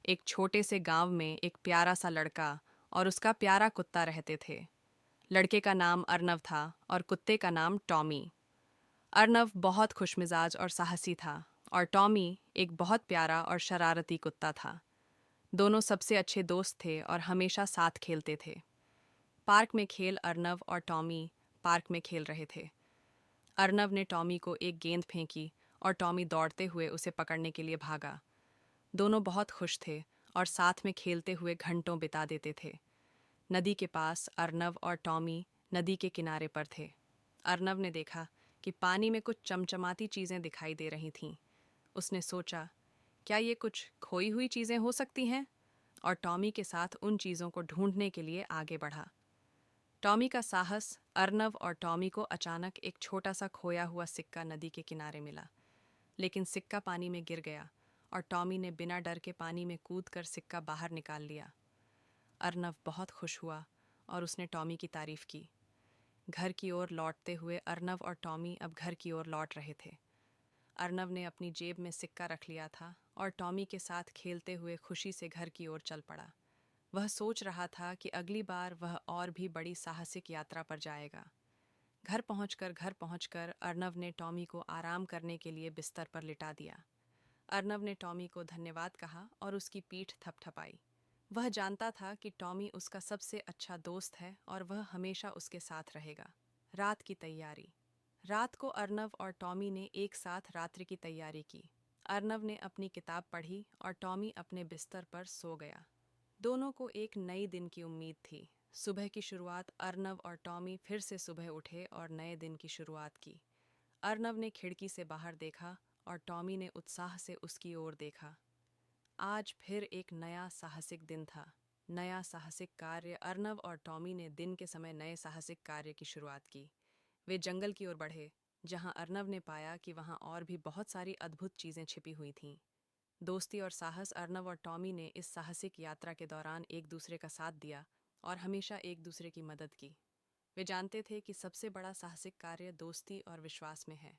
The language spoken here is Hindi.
एक छोटे से गांव में एक प्यारा सा लड़का और उसका प्यारा कुत्ता रहते थे। लड़के का नाम अर्नव था और कुत्ते का नाम टॉमी। अर्नव बहुत खुशमिजाज और साहसी था और टॉमी एक बहुत प्यारा और शरारती कुत्ता था। दोनों सबसे अच्छे दोस्त थे और हमेशा साथ खेलते थे। पार्क में खेल अर्नव और टॉमी पार्क में खेल रहे थे। अर्नव ने टॉमी को एक गेंद फेंकी और टॉमी दौड़ते हुए उसे पकड़ने के लिए भागा। दोनों बहुत खुश थे और साथ में खेलते हुए घंटों बिता देते थे। नदी के पास अर्नव और टॉमी नदी के किनारे पर थे। अर्नव ने देखा कि पानी में कुछ चमचमाती चीज़ें दिखाई दे रही थीं। उसने सोचा, क्या ये कुछ खोई हुई चीज़ें हो सकती हैं? और टॉमी के साथ उन चीज़ों को ढूंढने के लिए आगे बढ़ा। टॉमी का साहस अर्नव और टॉमी को अचानक एक छोटा सा खोया हुआ सिक्का नदी के किनारे मिला। लेकिन सिक्का पानी में गिर गया और टॉमी ने बिना डर के पानी में कूदकर सिक्का बाहर निकाल लिया। अर्नव बहुत खुश हुआ और उसने टॉमी की तारीफ की। घर की ओर लौटते हुए अर्नव और टॉमी अब घर की ओर लौट रहे थे। अर्नव ने अपनी जेब में सिक्का रख लिया था और टॉमी के साथ खेलते हुए खुशी से घर की ओर चल पड़ा। वह सोच रहा था कि अगली बार वह और भी बड़ी साहसिक यात्रा पर जाएगा। घर पहुंचकर अर्नव ने टॉमी को आराम करने के लिए बिस्तर पर लिटा दिया। अर्नव ने टॉमी को धन्यवाद कहा और उसकी पीठ थपथपाई। वह जानता था कि टॉमी उसका सबसे अच्छा दोस्त है और वह हमेशा उसके साथ रहेगा। रात की तैयारी। रात को अर्नव और टॉमी ने एक साथ रात्रि की तैयारी की। अर्नव ने अपनी किताब पढ़ी और टॉमी अपने बिस्तर पर सो गया। दोनों को एक नई दिन की उम्मीद थी। सुबह की शुरुआत अर्नव और टॉमी फिर से सुबह उठे और नए दिन की शुरुआत की। अर्नव ने खिड़की से बाहर देखा और टॉमी ने उत्साह से उसकी ओर देखा। आज फिर एक नया साहसिक दिन था। नया साहसिक कार्य। अर्नव और टॉमी ने दिन के समय नए साहसिक कार्य की शुरुआत की। वे जंगल की ओर बढ़े, जहां अर्नव ने पाया कि वहां और भी बहुत सारी अद्भुत चीजें छिपी हुई थीं। दोस्ती और साहस। अर्नव और टॉमी ने इस साहसिक यात्रा के दौरान एक दूसरे का साथ दिया और हमेशा एक दूसरे की मदद की। वे जानते थे कि सबसे बड़ा साहसिक कार्य दोस्ती और विश्वास में है।